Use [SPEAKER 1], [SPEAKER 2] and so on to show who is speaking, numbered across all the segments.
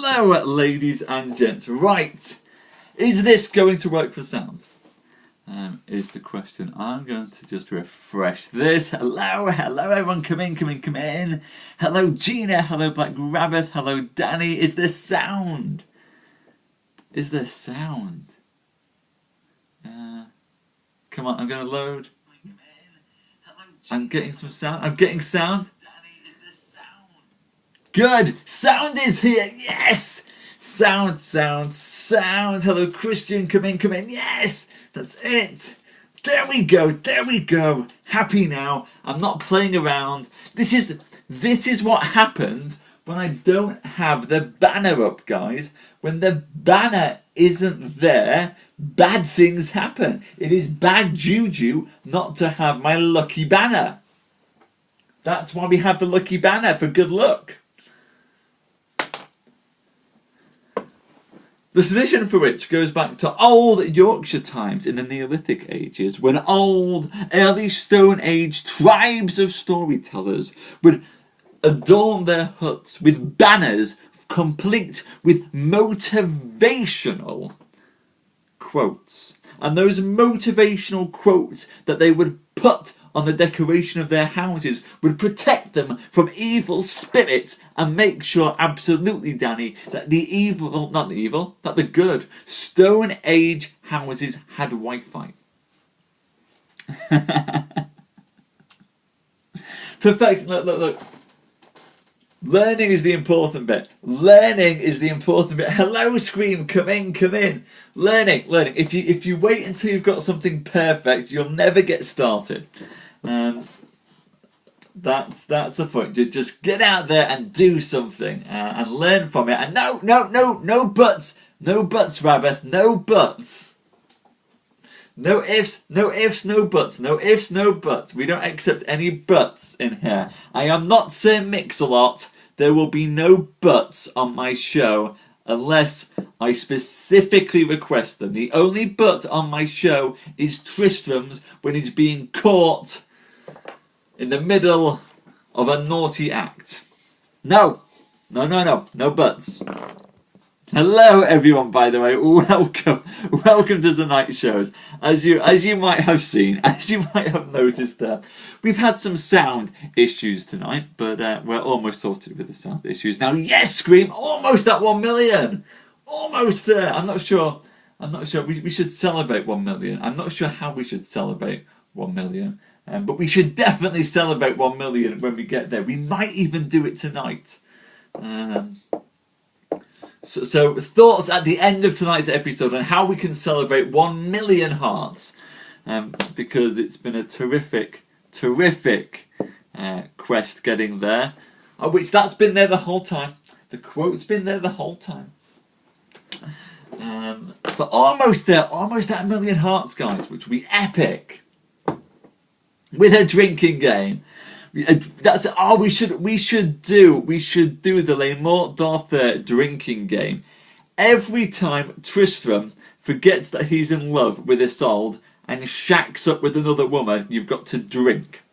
[SPEAKER 1] Hello, ladies and gents. Right, is this going to work for sound? Is the question. I'm going to just refresh this. Hello everyone, come in. Hello Gina, hello Black Rabbit, hello Danny. Is there sound? Come on, I'm going to load. I'm getting some sound. Good! Sound is here! Yes! Sound. Hello Christian, come in. Yes! That's it! There we go. Happy now. I'm not playing around. This is what happens when I don't have the banner up, guys. When the banner isn't there, bad things happen. It is bad juju not to have my lucky banner. That's why we have the lucky banner, for good luck. The tradition for which goes back to old Yorkshire times in the Neolithic ages, when old, early Stone Age tribes of storytellers would adorn their huts with banners complete with motivational quotes. And those motivational quotes that they would put on the decoration of their houses would protect them from evil spirits and make sure, absolutely, Danny, that the good Stone Age houses had Wi-Fi. Perfect. Look. Learning is the important bit. Hello, Scream. Come in. Learning. If you wait until you've got something perfect, you'll never get started. That's the point. Just get out there and do something and learn from it. And no buts, Rabbit, no buts. No ifs, no buts. We don't accept any buts in here. I am not Sir Mix-a-Lot. There will be no buts on my show unless I specifically request them. The only but on my show is Tristram's when he's being caught in the middle of a naughty act. No buts. Hello everyone, by the way, welcome to tonight's shows. As you might have seen, as you might have noticed there, we've had some sound issues tonight, but we're almost sorted with the sound issues. Now, yes, Scream, almost at 1 million! Almost there! I'm not sure, we should celebrate 1 million. I'm not sure how we should celebrate 1 million, but we should definitely celebrate 1 million when we get there. We might even do it tonight. So thoughts at the end of tonight's episode on how we can celebrate 1 million hearts, because it's been a terrific quest getting there, which that's been there the whole time. The quote's been there the whole time. But almost at 1 million hearts, guys, which will be epic. With a drinking game. That's we should do the Morte D'Arthur drinking game. Every time Tristram forgets that he's in love with Isolde and shacks up with another woman, you've got to drink.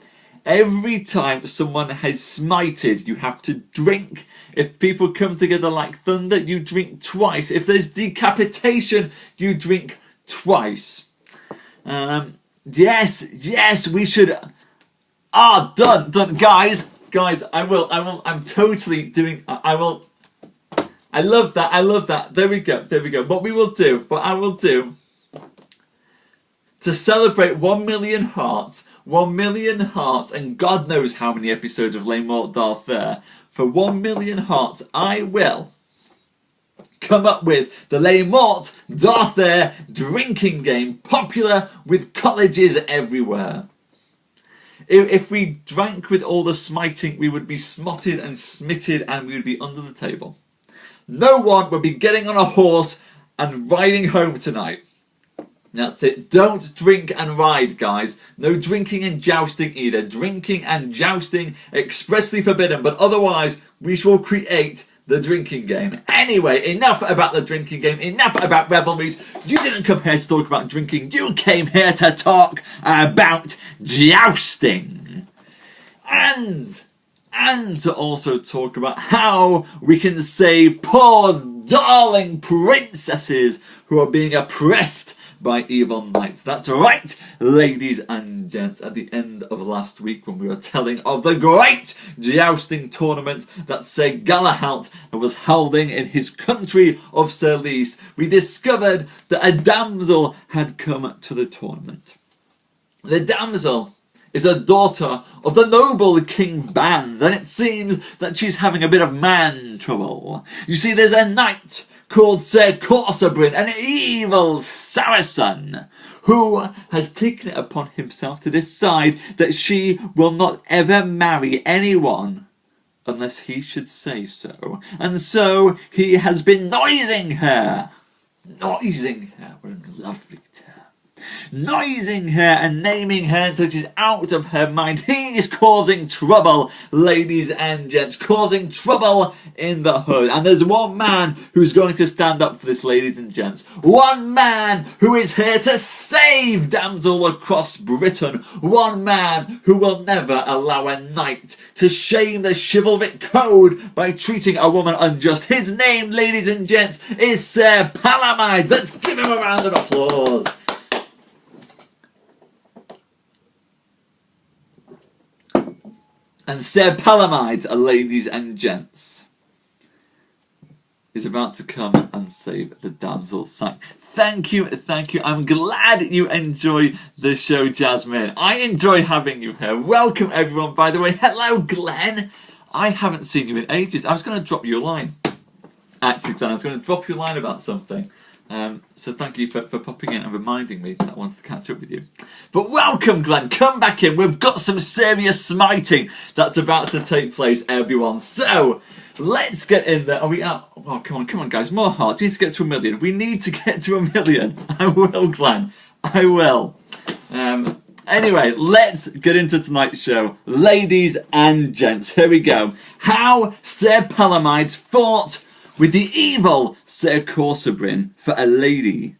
[SPEAKER 1] Every time someone has smited, you have to drink. If people come together like thunder, you drink twice. If there's decapitation, you drink twice. Yes, we should. Done, guys, I'm totally doing, I love that, there we go, what I will do, to celebrate 1 million hearts, and God knows how many episodes of Les Morte D'Arthur, for 1 million hearts, I will come up with the Les Morte D'Arthur drinking game, popular with colleges everywhere. If we drank with all the smiting, we would be smotted and smitted and we would be under the table. No one would be getting on a horse and riding home tonight. That's it. Don't drink and ride, guys. No drinking and jousting either. Drinking and jousting expressly forbidden, but otherwise we shall create the drinking game. Anyway, enough about the drinking game, enough about revelries. You didn't come here to talk about drinking, you came here to talk about jousting. And and to also talk about how we can save poor darling princesses who are being oppressed by evil knights. That's right, ladies and gents. At the end of last week, when we were telling of the great jousting tournament that Sir Galahad was holding in his country of Surlease, we discovered that a damsel had come to the tournament. The damsel is a daughter of the noble King Ban, and it seems that she's having a bit of man trouble. You see, there's a knight called Sir Corsabrin, an evil Saracen, who has taken it upon himself to decide that she will not ever marry anyone unless he should say so. And so he has been noising her. Noising her, what a lovely term. Noising her and naming her until she's out of her mind. He is causing trouble, ladies and gents, causing trouble in the hood. And there's one man who's going to stand up for this, ladies and gents. One man who is here to save damsel across Britain. One man who will never allow a knight to shame the chivalric code by treating a woman unjust. His name, ladies and gents, is Sir Palomides. Let's give him a round of applause. And Sir Palomides, ladies and gents, is about to come and save the damsel's sight. Thank you, thank you. I'm glad you enjoy the show, Jasmine. I enjoy having you here. Welcome, everyone. By the way, hello, Glenn. I haven't seen you in ages. I was going to drop you a line. Actually, Glenn, I was going to drop you a line about something. So thank you for popping in and reminding me that I wanted to catch up with you. But welcome, Glenn. Come back in. We've got some serious smiting that's about to take place, everyone. So let's get in there. Are we out? Oh, come on, guys. More heart. We need to get to 1 million. We need to get to 1 million. I will, Glenn. I will. Anyway, let's get into tonight's show. Ladies and gents, here we go. How Sir Palomides fought with the evil Sir Corsabrin for a lady,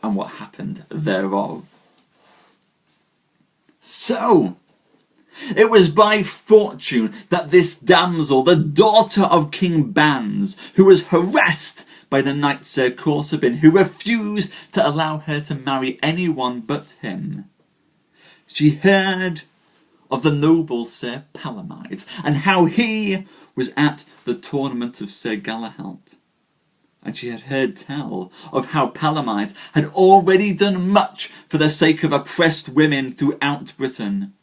[SPEAKER 1] and what happened thereof. So, it was by fortune that this damsel, the daughter of King Ban, who was harassed by the knight Sir Corsabrin, who refused to allow her to marry anyone but him, she heard of the noble Sir Palomides, and how he was at the tournament of Sir Galahad. And she had heard tell of how Palomides had already done much for the sake of oppressed women throughout Britain.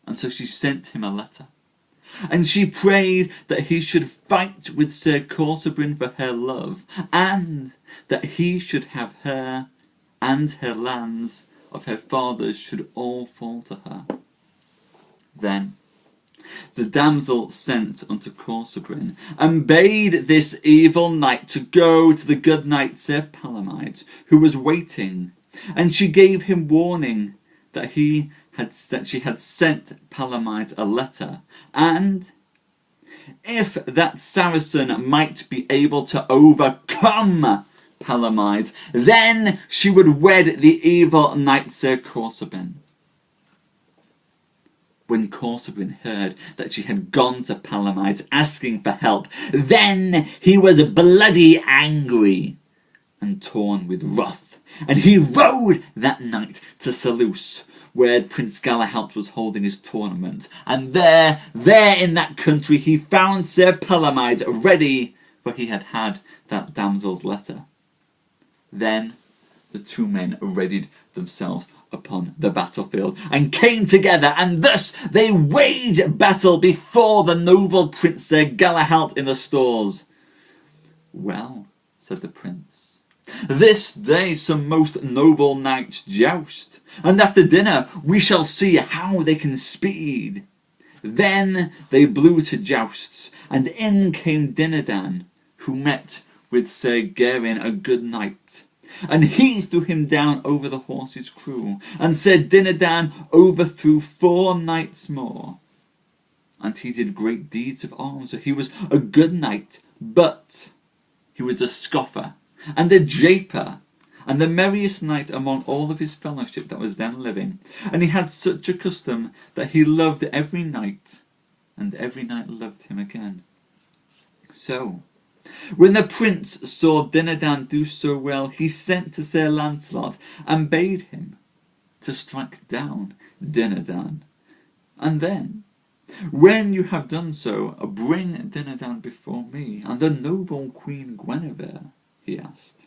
[SPEAKER 1] And so she sent him a letter. And she prayed that he should fight with Sir Corsabrin for her love, and that he should have her, and her lands of her fathers should all fall to her. Then the damsel sent unto Corsabrin, and bade this evil knight to go to the good knight Sir Palomides, who was waiting, and she gave him warning that she had sent Palomides a letter, and if that Saracen might be able to overcome Palomides, then she would wed the evil knight Sir Corsabrin. When Corsabrin heard that she had gone to Palomides asking for help, then he was bloody angry and torn with wrath, and he rode that night to Surlease, where Prince Galahad was holding his tournament, and there in that country he found Sir Palomides ready, for he had had that damsel's letter. Then the two men readied themselves upon the battlefield, and came together, and thus they waged battle before the noble Prince Sir Galahad in the stores. Well, said the prince, this day some most noble knights joust, and after dinner we shall see how they can speed. Then they blew to jousts, and in came Dinadan, who met with Sir Gawain, a good knight. And he threw him down over the horse's crew, and Sir Dinadan overthrew 4 knights more. And he did great deeds of arms, so he was a good knight, but he was a scoffer and a japer, and the merriest knight among all of his fellowship that was then living. And he had such a custom that he loved every knight and every knight loved him again. So, when the prince saw Dinadan do so well, he sent to Sir Lancelot and bade him to strike down Dinadan. And then, when you have done so, bring Dinadan before me and the noble Queen Guinevere, he asked.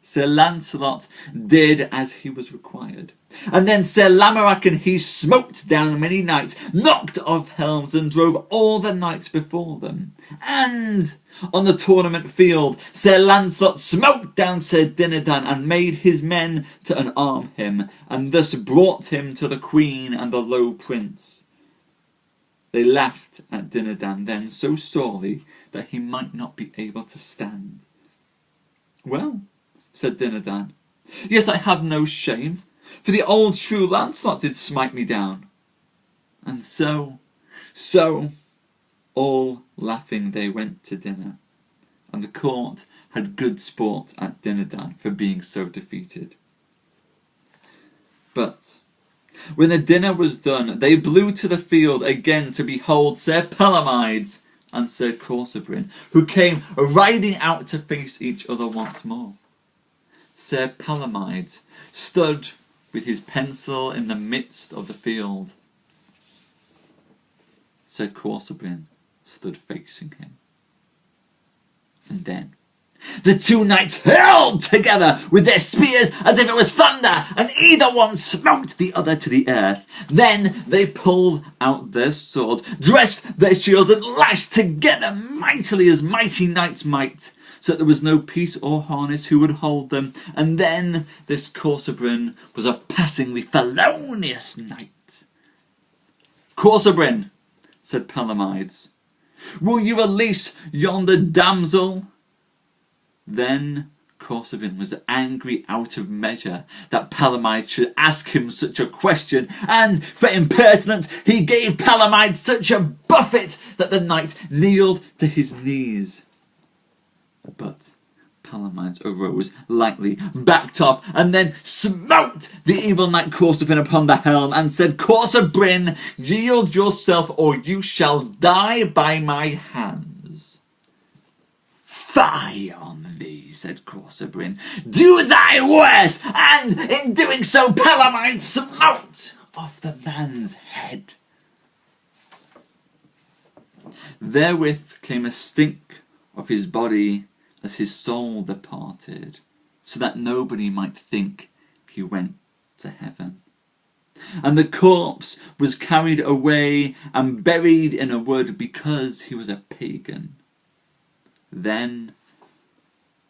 [SPEAKER 1] Sir Lancelot did as he was required. And then Sir Lamorak and he smote down many knights, knocked off helms, and drove all the knights before them. And on the tournament field, Sir Lancelot smote down Sir Dinadan and made his men to unarm him, and thus brought him to the Queen and the Low Prince. They laughed at Dinadan then so sorely that he might not be able to stand. Well, said Dinadan, yes, I have no shame, for the old true Lancelot did smite me down. And so, all laughing they went to dinner, and the court had good sport at Dinadan for being so defeated. But when the dinner was done, they blew to the field again to behold Sir Palomides and Sir Corsabrin, who came riding out to face each other once more. Sir Palomides stood with his pencil in the midst of the field. Sir Corsabrin stood facing him. And then the two knights hurled together with their spears as if it was thunder, and either one smote the other to the earth. Then they pulled out their swords, dressed their shields, and lashed together mightily as mighty knights might, so that there was no piece or harness who would hold them. And then this Corsabrin was a passingly felonious knight. Corsabrin, said Palomides, will you release yonder damsel? Then Corsabrin was angry out of measure that Palomides should ask him such a question, and for impertinence he gave Palomides such a buffet that the knight kneeled to his knees. But Palomides arose lightly, backed off, and then smote the evil knight Corsabrin upon the helm, and said, Corsabrin, yield yourself, or you shall die by my hands. Fie on thee, said Corsabrin. Do thy worst. And in doing so, Palomides smote off the man's head. Therewith came a stink of his body as his soul departed, so that nobody might think he went to heaven. And the corpse was carried away and buried in a wood because he was a pagan. Then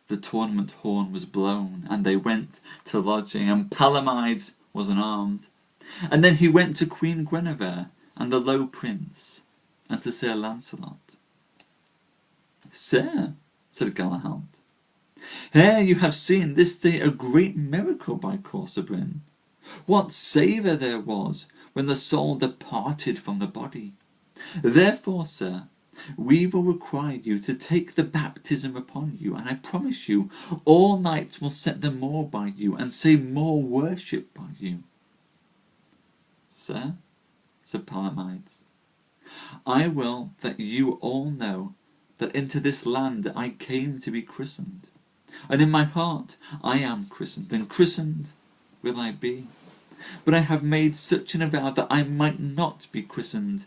[SPEAKER 1] the tournament horn was blown, and they went to lodging, and Palomides was unarmed. And then he went to Queen Guinevere and the Low Prince, and to Sir Lancelot. Sir, said Galahad, here you have seen this day a great miracle by Corsabrin. What savour there was when the soul departed from the body. Therefore, sir, we will require you to take the baptism upon you, and I promise you, all knights will set them more by you, and say more worship by you. Sir, said Palomides, I will that you all know that into this land I came to be christened, and in my heart I am christened, and christened will I be. But I have made such an avow that I might not be christened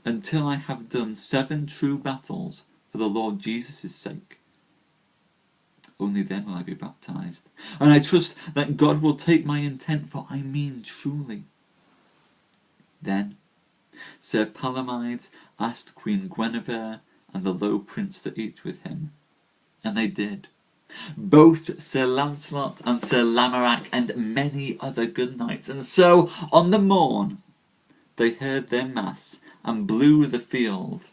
[SPEAKER 1] until I have done 7 true battles for the Lord Jesus' sake. Only then will I be baptized, and I trust that God will take my intent, for I mean truly. Then Sir Palomides asked Queen Guinevere and the Low Prince to eat with him, and they did. Both Sir Lancelot and Sir Lamorak and many other good knights. And so on the morn they heard their mass and blew the field,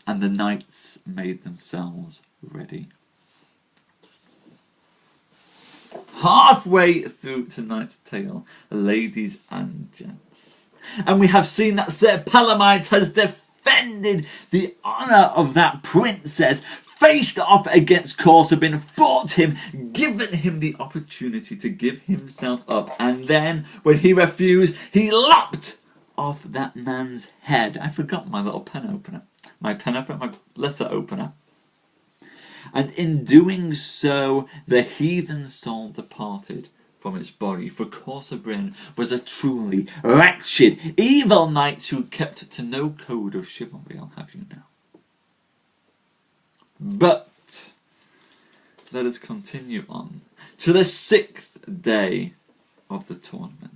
[SPEAKER 1] and the knights made themselves ready. Halfway through tonight's tale, ladies and gents, and we have seen that Sir Palomides has defended the honour of that princess, faced off against Corsabrin, fought him, given him the opportunity to give himself up, and then, when he refused, he lopped off that man's head. I forgot my little pen opener. My letter opener. And in doing so, the heathen soul departed from its body. For Corsa Bryn was a truly wretched, evil knight who kept to no code of chivalry, I'll have you know. But let us continue on to the 6th day of the tournament.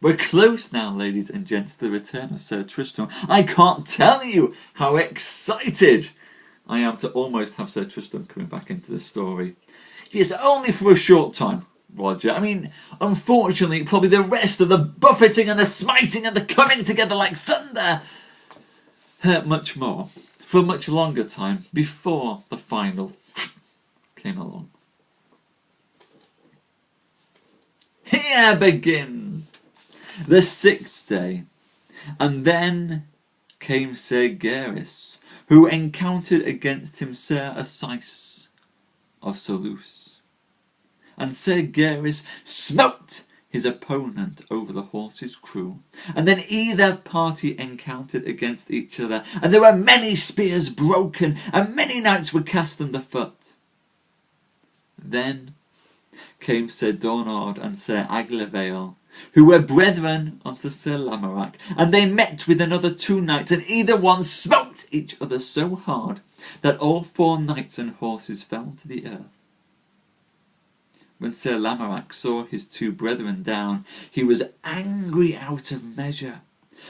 [SPEAKER 1] We're close now, ladies and gents, to the return of Sir Tristram. I can't tell you how excited I am to almost have Sir Tristram coming back into the story. Yes, only for a short time, Roger. I mean, unfortunately, probably the rest of the buffeting and the smiting and the coming together like thunder hurt much more, for a much longer time, before the final came along. Here begins the 6th day, and then came Sir Gaheris, who encountered against him Sir Asais of Selous. And Sir Gaheris smote his opponent over the horse's crew, and then either party encountered against each other, and there were many spears broken, and many knights were cast underfoot. Then came Sir Dornard and Sir Aglavale, who were brethren unto Sir Lamorak, and they met with another 2 knights, and either one smote each other so hard that all 4 knights and horses fell to the earth. When Sir Lamorak saw his 2 brethren down, he was angry out of measure.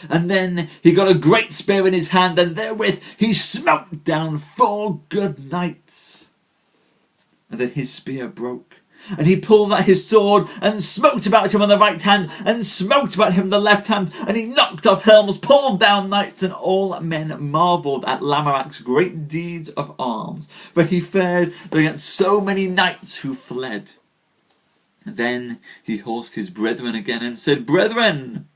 [SPEAKER 1] And then he got a great spear in his hand, and therewith he smote down 4 good knights. And then his spear broke, and he pulled out his sword and smote about him on the right hand, and smote about him on the left hand, and he knocked off helms, pulled down knights, and all men marvelled at Lamorak's great deeds of arms, for he fared against so many knights who fled. Then he horsed his brethren again and said, Brethren,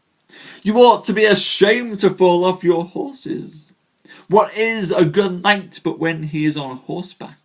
[SPEAKER 1] you ought to be ashamed to fall off your horses. What is a good knight but when he is on horseback?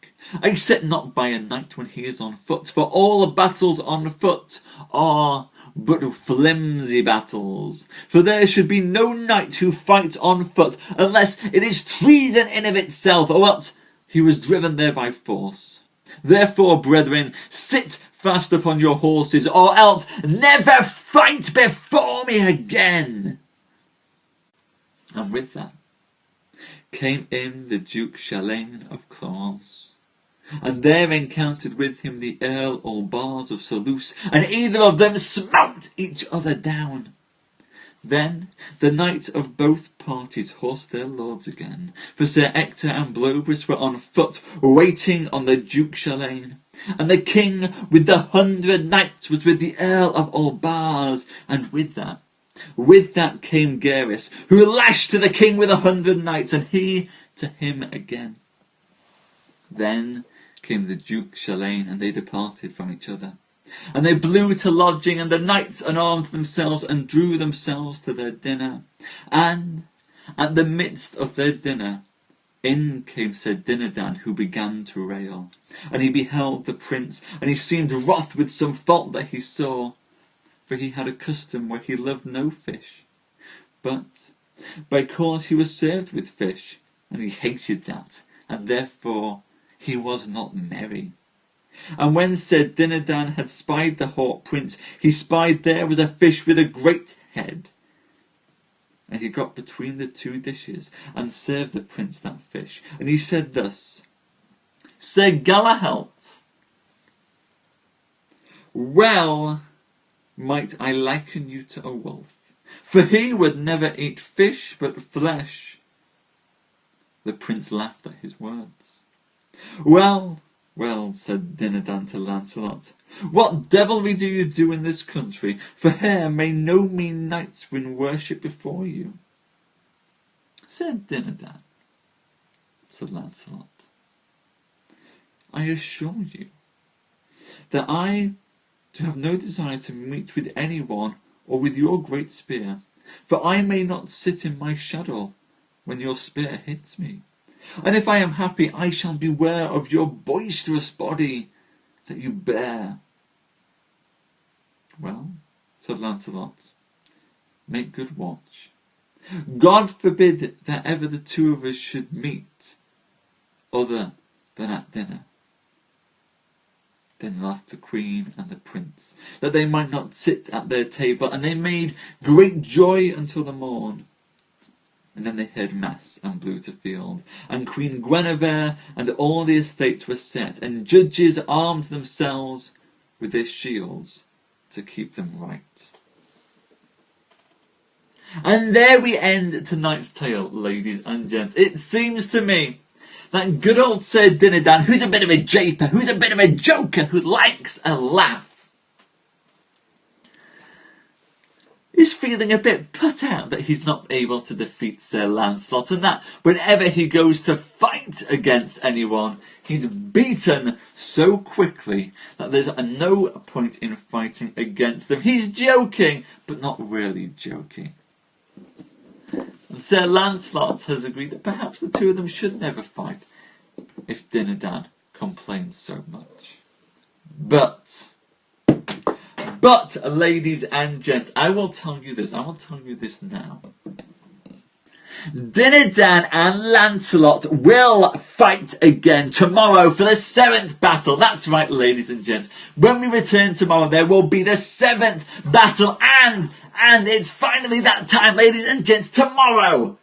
[SPEAKER 1] Except not by a knight when he is on foot, for all the battles on foot are but flimsy battles. For there should be no knight who fights on foot, unless it is treason in of itself, or else he was driven there by force. Therefore, brethren, sit fast upon your horses, or else never fight before me again. And with that came in the Duke Chalain of Clarence, and there encountered with him the Earl Olbars of Selous, and either of them smote each other down. Then the knights of both parties horsed their lords again, for Sir Ector and Blobris were on foot, waiting on the Duke Chalain. And the king with the 100 knights was with the Earl of Olbars, and with that came Gaheris, who lashed to the king with 100 knights, and he to him again. Then came the Duke Chalain, and they departed from each other. And they blew to lodging, and the knights unarmed themselves and drew themselves to their dinner. And at the midst of their dinner, in came Sir Dinadan, who began to rail. And he beheld the prince, and he seemed wroth with some fault that he saw, for he had a custom where he loved no fish, but because he was served with fish, and he hated that, and therefore he was not merry. And when Sir Dinadan had spied the hawk prince, he spied there was a fish with a great head. And he got between the 2 dishes, and served the prince that fish. And he said thus, Sir Galahalt, well might I liken you to a wolf, for he would never eat fish but flesh. The prince laughed at his words. Well, said Dinadan to Lancelot, what devilry do you do in this country? For here may no mean knights win worship before you. Said Dinadan, said Lancelot, I assure you that I do have no desire to meet with anyone or with your great spear, for I may not sit in my shadow when your spear hits me. And if I am happy, I shall beware of your boisterous body that you bear. Well, said Lancelot, make good watch. God forbid that ever the two of us should meet, other than at dinner. Then laughed the queen and the prince, that they might not sit at their table, and they made great joy until the morn. And then they heard mass and blew to field, and Queen Guinevere and all the estates were set, and judges armed themselves with their shields to keep them right. And there we end tonight's tale, ladies and gents. It seems to me that good old Sir Dinadan, who's a bit of a japer, who's a bit of a joker, who likes a laugh, is feeling a bit put out that he's not able to defeat Sir Lancelot, and that whenever he goes to fight against anyone, he's beaten so quickly that there's no point in fighting against them. He's joking, but not really joking. And Sir Lancelot has agreed that perhaps the two of them should never fight if Dinadan complains so much. But, ladies and gents, I will tell you this now. Dinadan and Lancelot will fight again tomorrow for the 7th battle. That's right, ladies and gents. When we return tomorrow, there will be the 7th battle, and it's finally that time, ladies and gents, tomorrow.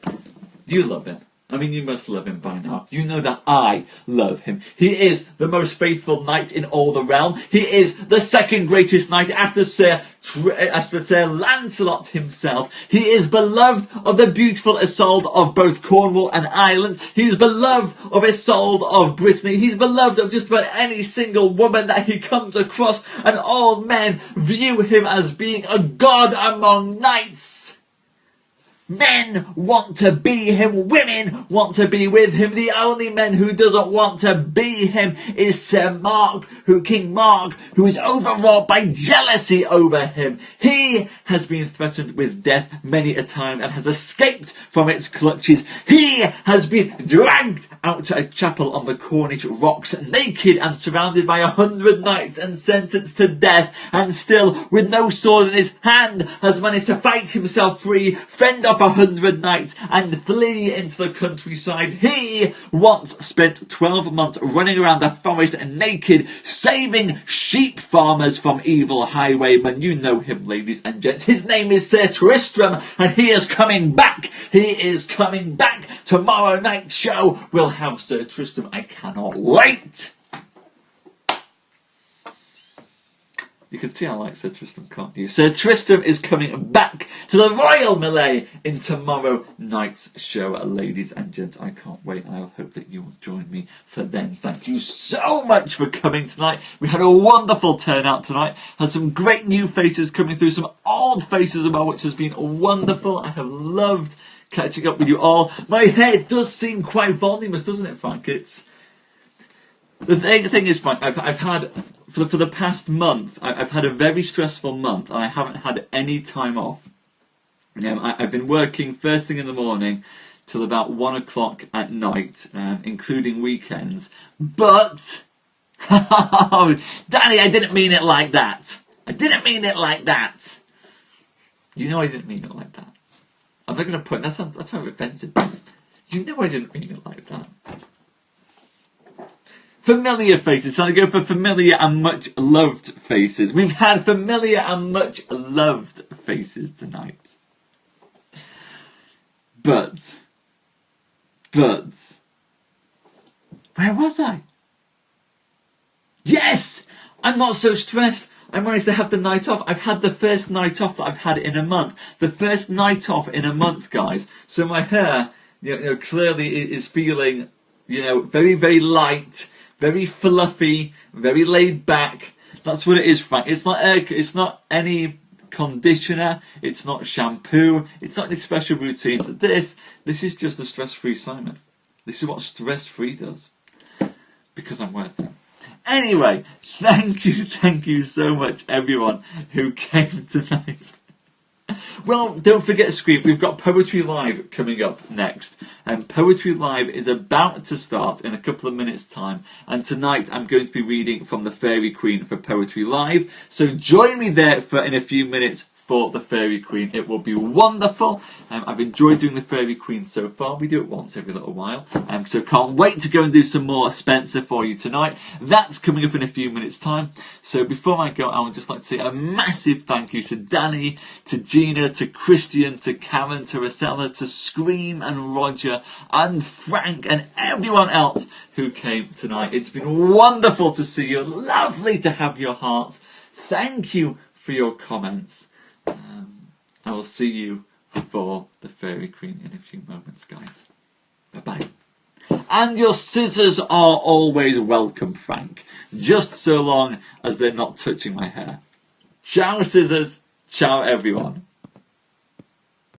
[SPEAKER 1] You love him. I mean, you must love him by now. You know that I love him. He is the most faithful knight in all the realm. He is the second greatest knight after Sir Lancelot himself. He is beloved of the beautiful Isolde of both Cornwall and Ireland. He is beloved of Isolde of Brittany. He's beloved of just about any single woman that he comes across. And all men view him as being a god among knights. Men want to be him. Women want to be with him. The only man who doesn't want to be him is King Mark, who is overwrought by jealousy over him. He has been threatened with death many a time and has escaped from its clutches. He has been dragged out to a chapel on the Cornish rocks, naked and surrounded by 100 knights and sentenced to death, and still, with no sword in his hand, has managed to fight himself free, fend off 100 knights, and flee into the countryside. He once spent 12 months running around the forest naked, saving sheep farmers from evil highwaymen. You know him, ladies and gents. His name is Sir Tristram, and he is coming back. He is coming back. Tomorrow night's show will have Sir Tristram. I cannot wait. You can see I like Sir Tristram, can't you? Sir Tristram is coming back to the Royal Melee in tomorrow night's show, ladies and gents. I can't wait. I hope that you will join me for then. Thank you so much for coming tonight. We had a wonderful turnout tonight. Had some great new faces coming through, some old faces as well, which has been wonderful. I have loved catching up with you all. My head does seem quite voluminous, doesn't it, Frank? The thing is, Frank, I've had, for the past month, I've had a very stressful month, and I haven't had any time off. I've been working first thing in the morning till about 1 o'clock at night, including weekends. But, Danny, I didn't mean it like that. I didn't mean it like that. You know I didn't mean it like that. I'm not going to put, that's very offensive. You know I didn't mean it like that. Familiar faces. So I go for familiar and much loved faces. We've had familiar and much loved faces tonight. But, where was I? Yes! I'm not so stressed. I managed to have the night off. I've had the first night off that I've had in a month. The first night off in a month, guys. So my hair, clearly is feeling, very, very light. Very fluffy, very laid back. That's what it is, Frank. It's not any conditioner. It's not shampoo. It's not any special routines. This is just a stress-free Simon. This is what stress-free does. Because I'm worth it. Anyway, thank you so much, everyone who came tonight. Well, don't forget to scream. We've got Poetry Live coming up next. And Poetry Live is about to start in a couple of minutes' time. And tonight I'm going to be reading from the Fairy Queen for Poetry Live. So join me there in a few minutes for the Fairy Queen. It will be wonderful. I've enjoyed doing the Fairy Queen so far. We do it once every little while. So can't wait to go and do some more Spencer for you tonight. That's coming up in a few minutes' time. So before I go, I would just like to say a massive thank you to Danny, to Gina, to Christian, to Karen, to Rosella, to Scream and Roger and Frank and everyone else who came tonight. It's been wonderful to see you. Lovely to have your hearts. Thank you for your comments. I will see you for the Fairy Queen in a few moments, guys. Bye-bye. And your scissors are always welcome, Frank. Just so long as they're not touching my hair. Ciao, scissors. Ciao, everyone.